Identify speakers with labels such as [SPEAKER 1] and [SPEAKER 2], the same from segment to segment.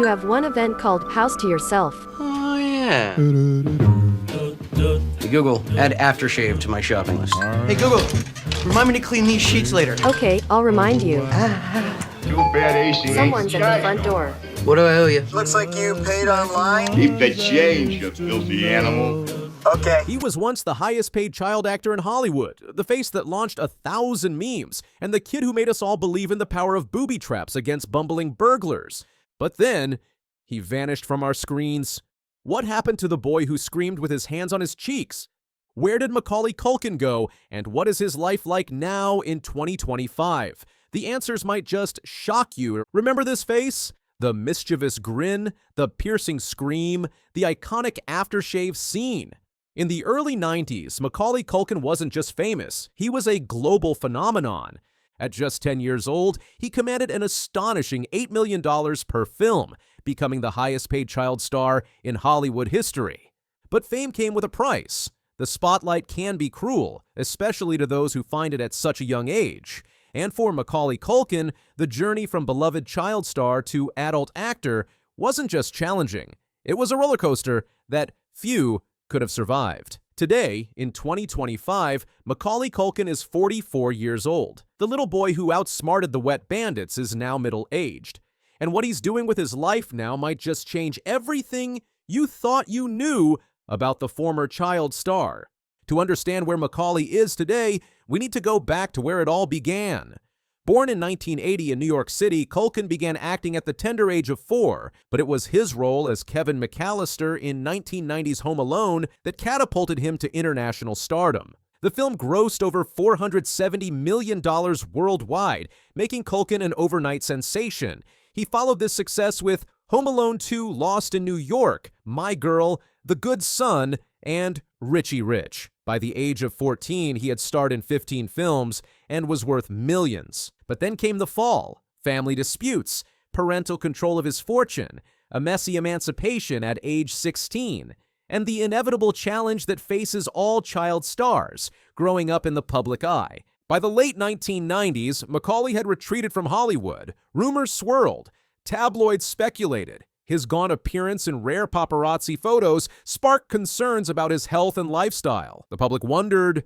[SPEAKER 1] You have one event called House to Yourself.
[SPEAKER 2] Oh, yeah. Hey, Google, add aftershave to my shopping list. Hey, Google, remind me to clean these sheets later.
[SPEAKER 1] Okay, I'll remind you.
[SPEAKER 3] Too bad AC ain't
[SPEAKER 1] Someone's at the front door.
[SPEAKER 2] What do I owe you?
[SPEAKER 4] Looks like you paid online.
[SPEAKER 3] Keep the change, you filthy animal.
[SPEAKER 4] Okay.
[SPEAKER 5] He was once the highest paid child actor in Hollywood, the face that launched 1,000 memes, and the kid who made us all believe in the power of booby traps against bumbling burglars. But then, he vanished from our screens. What happened to the boy who screamed with his hands on his cheeks? Where did Macaulay Culkin go, and what is his life like now in 2025? The answers might just shock you. Remember this face? The mischievous grin, the piercing scream, the iconic aftershave scene. In the early 90s, Macaulay Culkin wasn't just famous, he was a global phenomenon. At just 10 years old, he commanded an astonishing $8 million per film, becoming the highest-paid child star in Hollywood history. But fame came with a price. The spotlight can be cruel, especially to those who find it at such a young age. And for Macaulay Culkin, the journey from beloved child star to adult actor wasn't just challenging. It was a roller coaster that few could have survived. Today, in 2025, Macaulay Culkin is 44 years old. The little boy who outsmarted the Wet Bandits is now middle-aged. And what he's doing with his life now might just change everything you thought you knew about the former child star. To understand where Macaulay is today, we need to go back to where it all began. Born in 1980 in New York City, Culkin began acting at the tender age of 4, but it was his role as Kevin McAllister in 1990's Home Alone that catapulted him to international stardom. The film grossed over $470 million worldwide, making Culkin an overnight sensation. He followed this success with Home Alone 2: Lost in New York, My Girl, The Good Son, and Richie Rich. By the age of 14, he had starred in 15 films and was worth millions. But then came the fall, family disputes, parental control of his fortune, a messy emancipation at age 16, and the inevitable challenge that faces all child stars, growing up in the public eye. By the late 1990s, Macaulay had retreated from Hollywood. Rumors swirled. Tabloids speculated. His gaunt appearance and rare paparazzi photos sparked concerns about his health and lifestyle. The public wondered,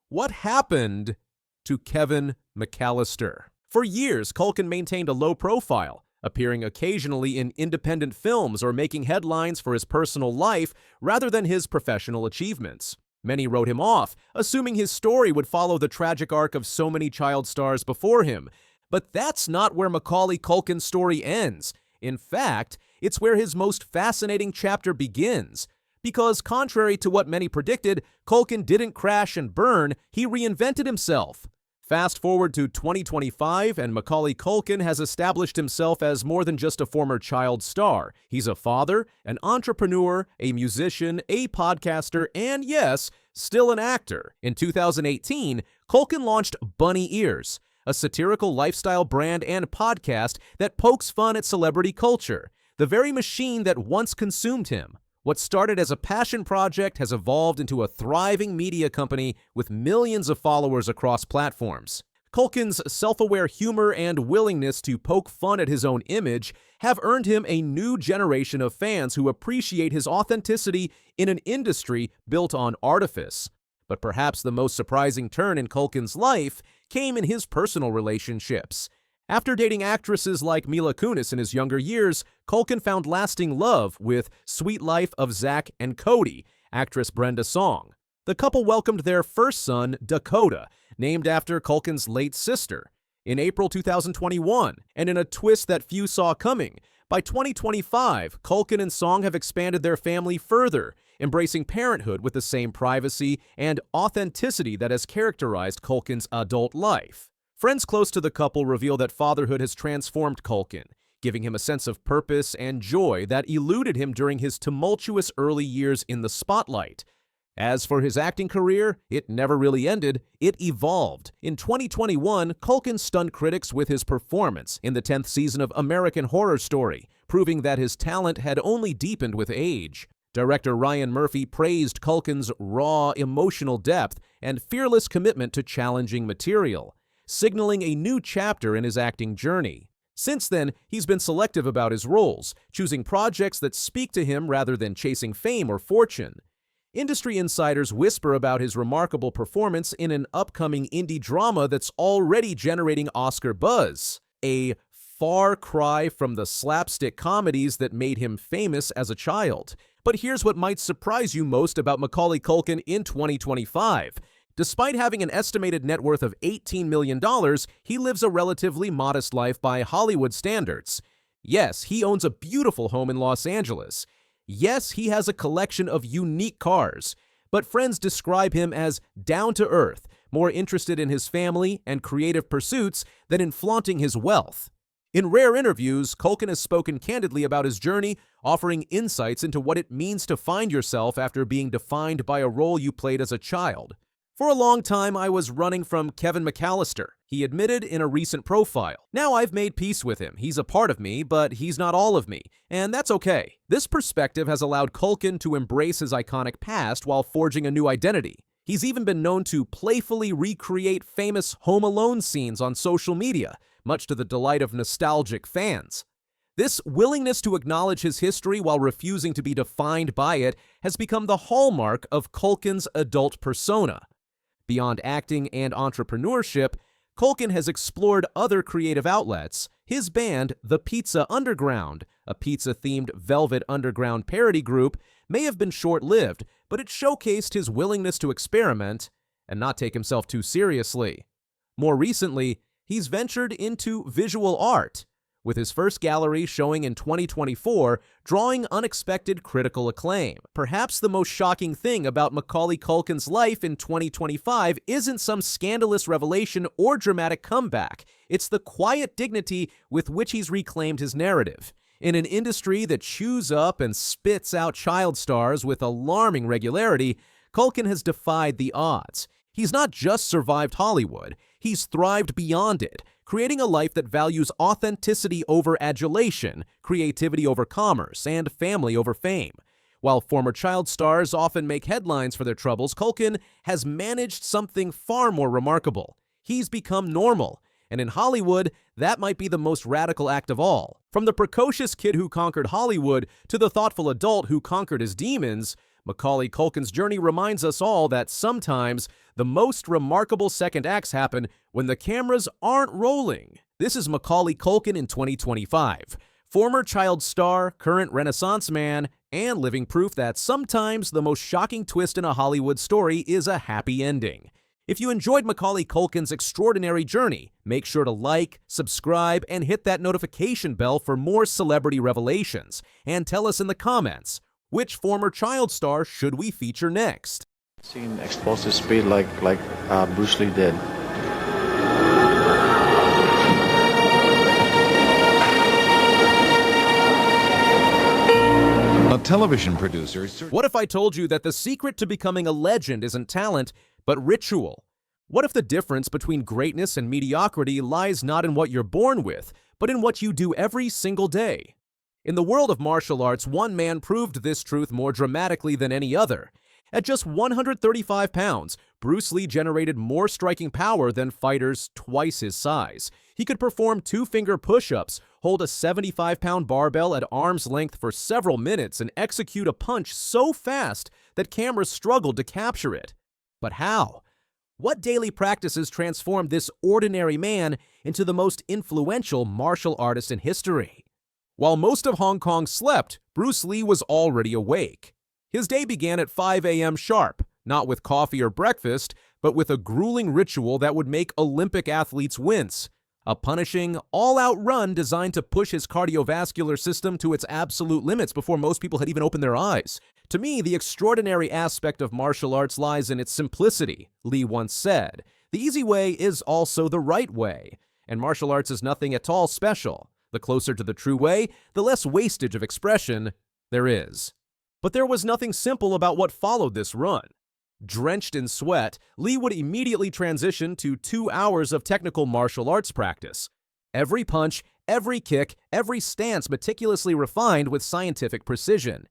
[SPEAKER 5] what happened to Kevin McAllister? For years, Culkin maintained a low profile, appearing occasionally in independent films or making headlines for his personal life rather than his professional achievements. Many wrote him off, assuming his story would follow the tragic arc of so many child stars before him. But that's not where Macaulay Culkin's story ends. In fact, it's where his most fascinating chapter begins. Because contrary to what many predicted, Culkin didn't crash and burn, he reinvented himself. Fast forward to 2025, and Macaulay Culkin has established himself as more than just a former child star. He's a father, an entrepreneur, a musician, a podcaster, and yes, still an actor. In 2018, Culkin launched Bunny Ears, a satirical lifestyle brand and podcast that pokes fun at celebrity culture, the very machine that once consumed him. What started as a passion project has evolved into a thriving media company with millions of followers across platforms. Culkin's self-aware humor and willingness to poke fun at his own image have earned him a new generation of fans who appreciate his authenticity in an industry built on artifice. But perhaps the most surprising turn in Culkin's life came in his personal relationships. After dating actresses like Mila Kunis in his younger years, Culkin found lasting love with Sweet Life of Zach and Cody, actress Brenda Song. The couple welcomed their first son, Dakota, named after Culkin's late sister, in April 2021, and in a twist that few saw coming, by 2025, Culkin and Song have expanded their family further, embracing parenthood with the same privacy and authenticity that has characterized Culkin's adult life. Friends close to the couple reveal that fatherhood has transformed Culkin, giving him a sense of purpose and joy that eluded him during his tumultuous early years in the spotlight. As for his acting career, it never really ended, it evolved. In 2021, Culkin stunned critics with his performance in the 10th season of American Horror Story, proving that his talent had only deepened with age. Director Ryan Murphy praised Culkin's raw, emotional depth and fearless commitment to challenging material, signaling a new chapter in his acting journey. Since then, he's been selective about his roles, choosing projects that speak to him rather than chasing fame or fortune. Industry insiders whisper about his remarkable performance in an upcoming indie drama that's already generating Oscar buzz, a far cry from the slapstick comedies that made him famous as a child. But here's what might surprise you most about Macaulay Culkin in 2025. Despite having an estimated net worth of $18 million, he lives a relatively modest life by Hollywood standards. Yes, he owns a beautiful home in Los Angeles. Yes, he has a collection of unique cars. But friends describe him as down-to-earth, more interested in his family and creative pursuits than in flaunting his wealth. In rare interviews, Culkin has spoken candidly about his journey, offering insights into what it means to find yourself after being defined by a role you played as a child. For a long time, I was running from Kevin McAllister, he admitted in a recent profile. Now I've made peace with him. He's a part of me, but he's not all of me, and that's okay. This perspective has allowed Culkin to embrace his iconic past while forging a new identity. He's even been known to playfully recreate famous Home Alone scenes on social media, much to the delight of nostalgic fans. This willingness to acknowledge his history while refusing to be defined by it has become the hallmark of Culkin's adult persona. Beyond acting and entrepreneurship, Culkin has explored other creative outlets. His band, The Pizza Underground, a pizza-themed Velvet Underground parody group, may have been short-lived, but it showcased his willingness to experiment and not take himself too seriously. More recently, he's ventured into visual art, with his first gallery showing in 2024, drawing unexpected critical acclaim. Perhaps the most shocking thing about Macaulay Culkin's life in 2025 isn't some scandalous revelation or dramatic comeback. It's the quiet dignity with which he's reclaimed his narrative. In an industry that chews up and spits out child stars with alarming regularity, Culkin has defied the odds. He's not just survived Hollywood, he's thrived beyond it, creating a life that values authenticity over adulation, creativity over commerce, and family over fame. While former child stars often make headlines for their troubles, Culkin has managed something far more remarkable. He's become normal, and in Hollywood, that might be the most radical act of all. From the precocious kid who conquered Hollywood to the thoughtful adult who conquered his demons, Macaulay Culkin's journey reminds us all that sometimes the most remarkable second acts happen when the cameras aren't rolling. This is Macaulay Culkin in 2025, former child star, current Renaissance man, and living proof that sometimes the most shocking twist in a Hollywood story is a happy ending. If you enjoyed Macaulay Culkin's extraordinary journey, make sure to like, subscribe, and hit that notification bell for more celebrity revelations. And tell us in the comments, which former child star should we feature next?
[SPEAKER 6] Seen explosive speed like Bruce Lee did.
[SPEAKER 7] A television producer.
[SPEAKER 5] What if I told you that the secret to becoming a legend isn't talent, but ritual? What if the difference between greatness and mediocrity lies not in what you're born with, but in what you do every single day? In the world of martial arts, one man proved this truth more dramatically than any other. At just 135 pounds, Bruce Lee generated more striking power than fighters twice his size. He could perform two-finger push-ups, hold a 75-pound barbell at arm's length for several minutes, and execute a punch so fast that cameras struggled to capture it. But how? What daily practices transformed this ordinary man into the most influential martial artist in history? While most of Hong Kong slept, Bruce Lee was already awake. His day began at 5 a.m. sharp, not with coffee or breakfast, but with a grueling ritual that would make Olympic athletes wince. A punishing, all-out run designed to push his cardiovascular system to its absolute limits before most people had even opened their eyes. To me, the extraordinary aspect of martial arts lies in its simplicity, Lee once said. The easy way is also the right way, and martial arts is nothing at all special. The closer to the true way, the less wastage of expression there is. But there was nothing simple about what followed this run. Drenched in sweat, Lee would immediately transition to 2 hours of technical martial arts practice. Every punch, every kick, every stance meticulously refined with scientific precision.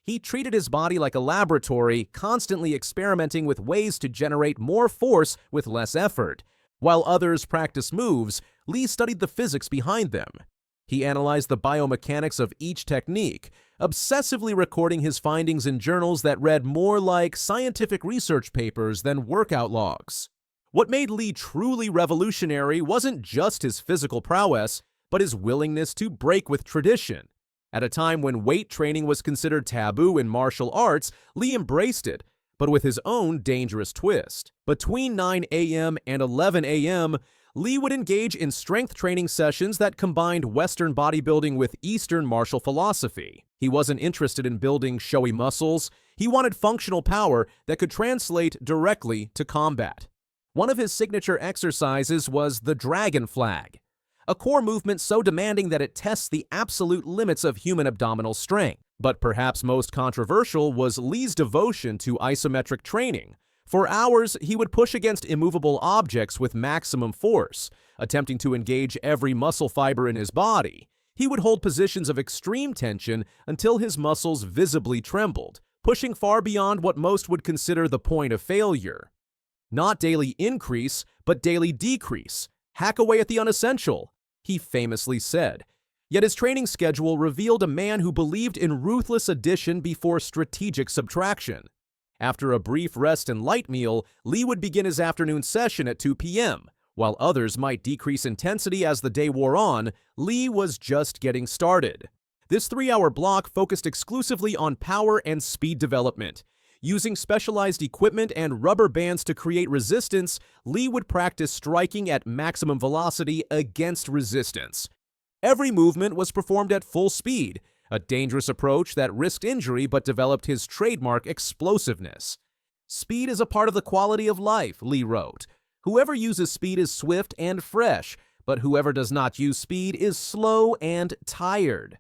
[SPEAKER 5] He treated his body like a laboratory, constantly experimenting with ways to generate more force with less effort. While others practiced moves, Lee studied the physics behind them. He analyzed the biomechanics of each technique, obsessively recording his findings in journals that read more like scientific research papers than workout logs. What made Lee truly revolutionary wasn't just his physical prowess, but his willingness to break with tradition. At a time when weight training was considered taboo in martial arts, Lee embraced it, but with his own dangerous twist. Between 9 a.m. and 11 a.m., Lee would engage in strength training sessions that combined Western bodybuilding with Eastern martial philosophy. He wasn't interested in building showy muscles. He wanted functional power that could translate directly to combat. One of his signature exercises was the dragon flag, a core movement so demanding that it tests the absolute limits of human abdominal strength. But perhaps most controversial was Lee's devotion to isometric training. For hours, he would push against immovable objects with maximum force, attempting to engage every muscle fiber in his body. He would hold positions of extreme tension until his muscles visibly trembled, pushing far beyond what most would consider the point of failure. Not daily increase, but daily decrease. Hack away at the unessential, he famously said. Yet his training schedule revealed a man who believed in ruthless addition before strategic subtraction. After a brief rest and light meal, Lee would begin his afternoon session at 2 p.m. While others might decrease intensity as the day wore on, Lee was just getting started. This 3-hour block focused exclusively on power and speed development. Using specialized equipment and rubber bands to create resistance, Lee would practice striking at maximum velocity against resistance. Every movement was performed at full speed, a dangerous approach that risked injury but developed his trademark explosiveness. "Speed is a part of the quality of life," Lee wrote. "Whoever uses speed is swift and fresh, but whoever does not use speed is slow and tired."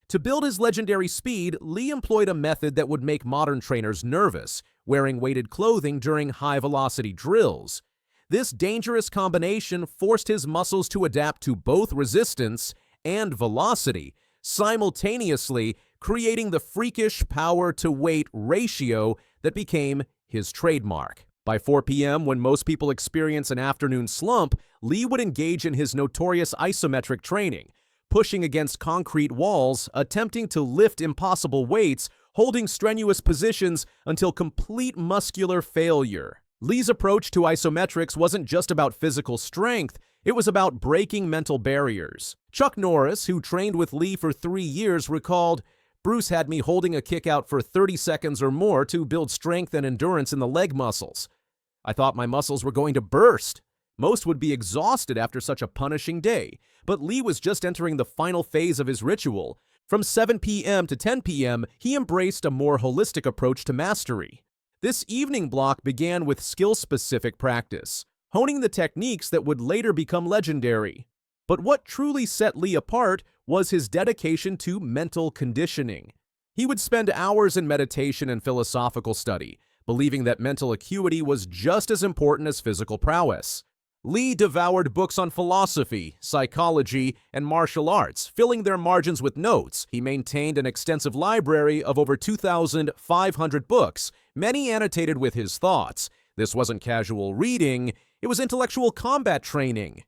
[SPEAKER 5] To build his legendary speed, Lee employed a method that would make modern trainers nervous, wearing weighted clothing during high-velocity drills. This dangerous combination forced his muscles to adapt to both resistance and velocity, simultaneously creating the freakish power-to-weight ratio that became his trademark. By 4 p.m., when most people experience an afternoon slump, Lee would engage in his notorious isometric training, pushing against concrete walls, attempting to lift impossible weights, holding strenuous positions until complete muscular failure. Lee's approach to isometrics wasn't just about physical strength, it was about breaking mental barriers. Chuck Norris, who trained with Lee for 3 years, recalled, "Bruce had me holding a kick out for 30 seconds or more to build strength and endurance in the leg muscles. I thought my muscles were going to burst." Most would be exhausted after such a punishing day, but Lee was just entering the final phase of his ritual. From 7 p.m. to 10 p.m., he embraced a more holistic approach to mastery. This evening block began with skill-specific practice, honing the techniques that would later become legendary. But what truly set Lee apart was his dedication to mental conditioning. He would spend hours in meditation and philosophical study, believing that mental acuity was just as important as physical prowess. Lee devoured books on philosophy, psychology, and martial arts, filling their margins with notes. He maintained an extensive library of over 2,500 books, many annotated with his thoughts. This wasn't casual reading, it was intellectual combat training.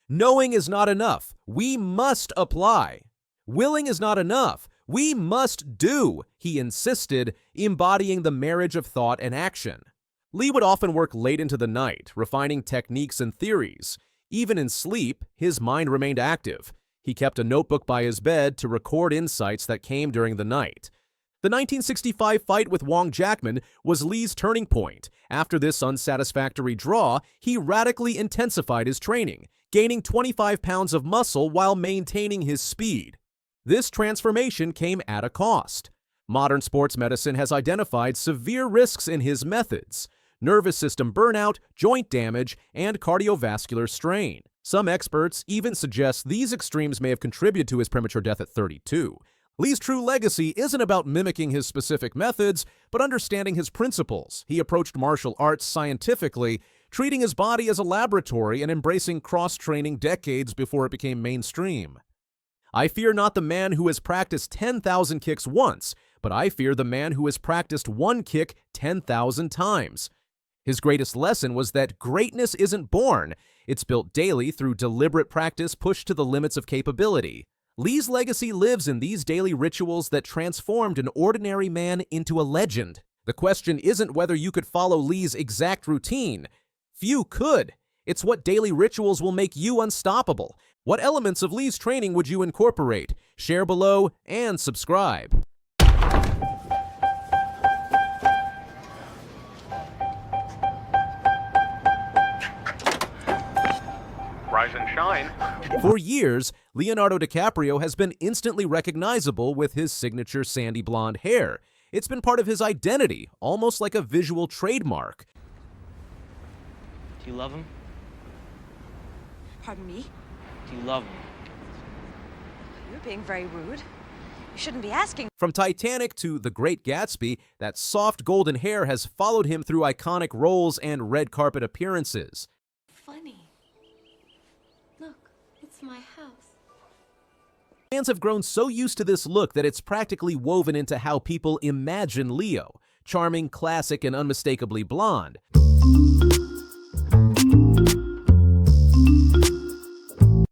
[SPEAKER 5] Knowing is not enough. We must apply. Willing is not enough. We must do, he insisted, embodying the marriage of thought and action. Lee would often work late into the night, refining techniques and theories. Even in sleep, his mind remained active. He kept a notebook by his bed to record insights that came during the night. The 1965 fight with Wong Jackman was Lee's turning point. After this unsatisfactory draw, he radically intensified his training, gaining 25 pounds of muscle while maintaining his speed. This transformation came at a cost. Modern sports medicine has identified severe risks in his methods: nervous system burnout, joint damage, and cardiovascular strain. Some experts even suggest these extremes may have contributed to his premature death at 32. Lee's true legacy isn't about mimicking his specific methods, but understanding his principles. He approached martial arts scientifically, treating his body as a laboratory and embracing cross-training decades before it became mainstream. "I fear not the man who has practiced 10,000 kicks once, but I fear the man who has practiced one kick 10,000 times. His greatest lesson was that greatness isn't born, it's built daily through deliberate practice pushed to the limits of capability. Lee's legacy lives in these daily rituals that transformed an ordinary man into a legend. The question isn't whether you could follow Lee's exact routine. Few could. It's what daily rituals will make you unstoppable. What elements of Lee's training would you incorporate? Share below and subscribe.
[SPEAKER 8] Rise and shine.
[SPEAKER 5] For years, Leonardo DiCaprio has been instantly recognizable with his signature sandy blonde hair. It's been part of his identity, almost like a visual trademark.
[SPEAKER 9] Do you love him?
[SPEAKER 10] Pardon me?
[SPEAKER 9] Do you love him?
[SPEAKER 10] You're being very rude. You shouldn't be asking.
[SPEAKER 5] From Titanic to The Great Gatsby, that soft golden hair has followed him through iconic roles and red carpet appearances.
[SPEAKER 11] Funny. Look, it's my house.
[SPEAKER 5] Fans have grown so used to this look that it's practically woven into how people imagine Leo. Charming, classic, and unmistakably blonde.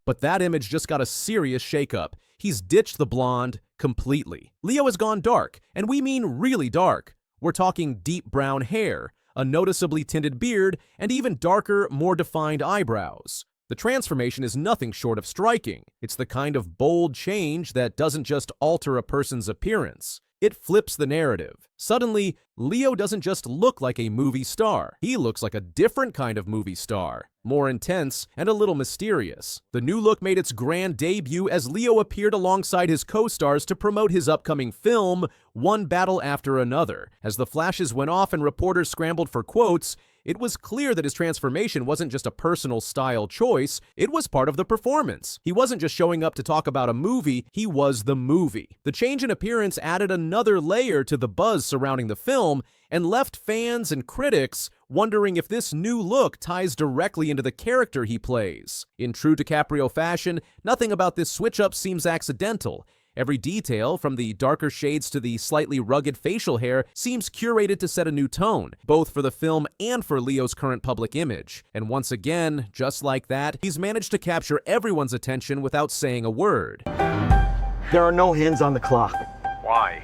[SPEAKER 5] But that image just got a serious shakeup. He's ditched the blonde completely. Leo has gone dark, and we mean really dark. We're talking deep brown hair, a noticeably tinted beard, and even darker, more defined eyebrows. The transformation is nothing short of striking. It's the kind of bold change that doesn't just alter a person's appearance. It flips the narrative. Suddenly, Leo doesn't just look like a movie star. He looks like a different kind of movie star. More intense and a little mysterious. The new look made its grand debut as Leo appeared alongside his co-stars to promote his upcoming film, One Battle After Another. As the flashes went off and reporters scrambled for quotes, it was clear that his transformation wasn't just a personal style choice, it was part of the performance. He wasn't just showing up to talk about a movie, he was the movie. The change in appearance added another layer to the buzz surrounding the film and left fans and critics wondering if this new look ties directly into the character he plays. In true DiCaprio fashion, nothing about this switch-up seems accidental. Every detail, from the darker shades to the slightly rugged facial hair, seems curated to set a new tone, both for the film and for Leo's current public image. And once again, just like that, he's managed to capture everyone's attention without saying a word.
[SPEAKER 12] There are no hands on the clock.
[SPEAKER 8] Why?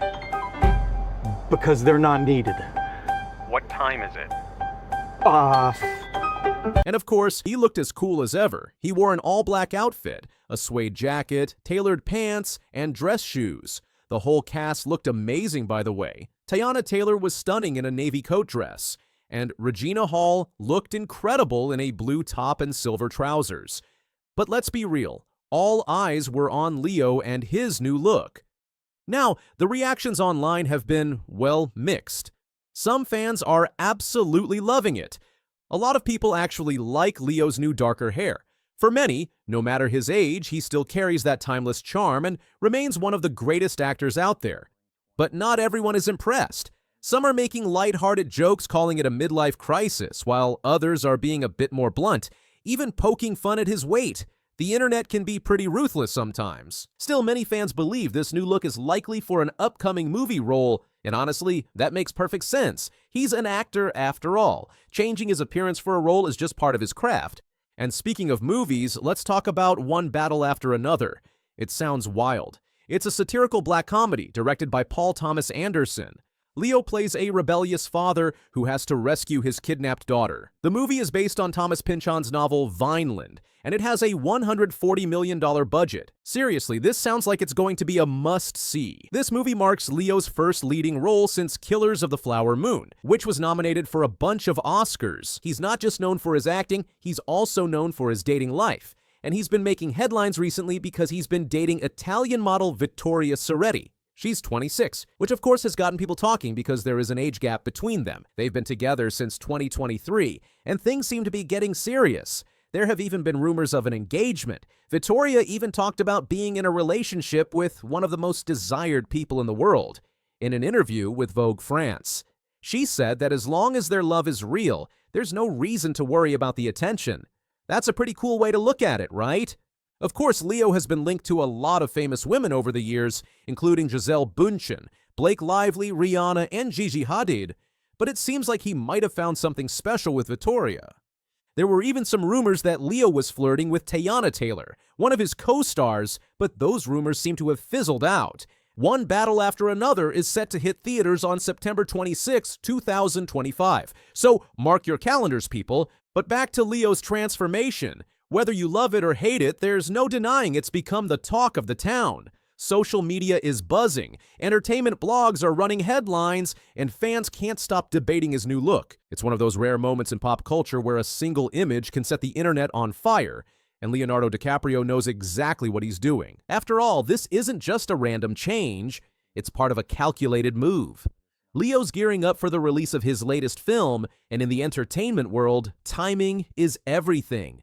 [SPEAKER 12] Because they're not needed.
[SPEAKER 8] What time is it?
[SPEAKER 5] And of course, he looked as cool as ever. He wore an all-black outfit, a suede jacket, tailored pants, and dress shoes. The whole cast looked amazing, by the way. Teyana Taylor was stunning in a navy coat dress, and Regina Hall looked incredible in a blue top and silver trousers. But let's be real, all eyes were on Leo and his new look. Now, the reactions online have been, well, mixed. Some fans are absolutely loving it. A lot of people actually like Leo's new darker hair. For many, no matter his age, he still carries that timeless charm and remains one of the greatest actors out there. But not everyone is impressed. Some are making lighthearted jokes calling it a midlife crisis, while others are being a bit more blunt, even poking fun at his weight. The internet can be pretty ruthless sometimes. Still, many fans believe this new look is likely for an upcoming movie role, and honestly, that makes perfect sense. He's an actor after all. Changing his appearance for a role is just part of his craft. And speaking of movies, let's talk about One Battle After Another. It sounds wild. It's a satirical black comedy directed by Paul Thomas Anderson. Leo plays a rebellious father who has to rescue his kidnapped daughter. The movie is based on Thomas Pynchon's novel Vineland, and it has a $140 million budget. Seriously, this sounds like it's going to be a must-see. This movie marks Leo's first leading role since Killers of the Flower Moon, which was nominated for a bunch of Oscars. He's not just known for his acting, he's also known for his dating life. And he's been making headlines recently because he's been dating Italian model Vittoria Soretti. She's 26, which of course has gotten people talking because there is an age gap between them. They've been together since 2023, and things seem to be getting serious. There have even been rumors of an engagement. Vittoria even talked about being in a relationship with one of the most desired people in the world, in an interview with Vogue France. She said that as long as their love is real, there's no reason to worry about the attention. That's a pretty cool way to look at it, right? Of course, Leo has been linked to a lot of famous women over the years, including Gisele Bündchen, Blake Lively, Rihanna, and Gigi Hadid, but it seems like he might have found something special with Vittoria. There were even some rumors that Leo was flirting with Teyana Taylor, one of his co-stars, but those rumors seem to have fizzled out. One battle after another is set to hit theaters on September 26, 2025. So mark your calendars, people. But back to Leo's transformation. Whether you love it or hate it, there's no denying it's become the talk of the town. Social media is buzzing, entertainment blogs are running headlines, and fans can't stop debating his new look. It's one of those rare moments in pop culture where a single image can set the internet on fire, and Leonardo DiCaprio knows exactly what he's doing. After all, this isn't just a random change, it's part of a calculated move. Leo's gearing up for the release of his latest film, and in the entertainment world, timing is everything.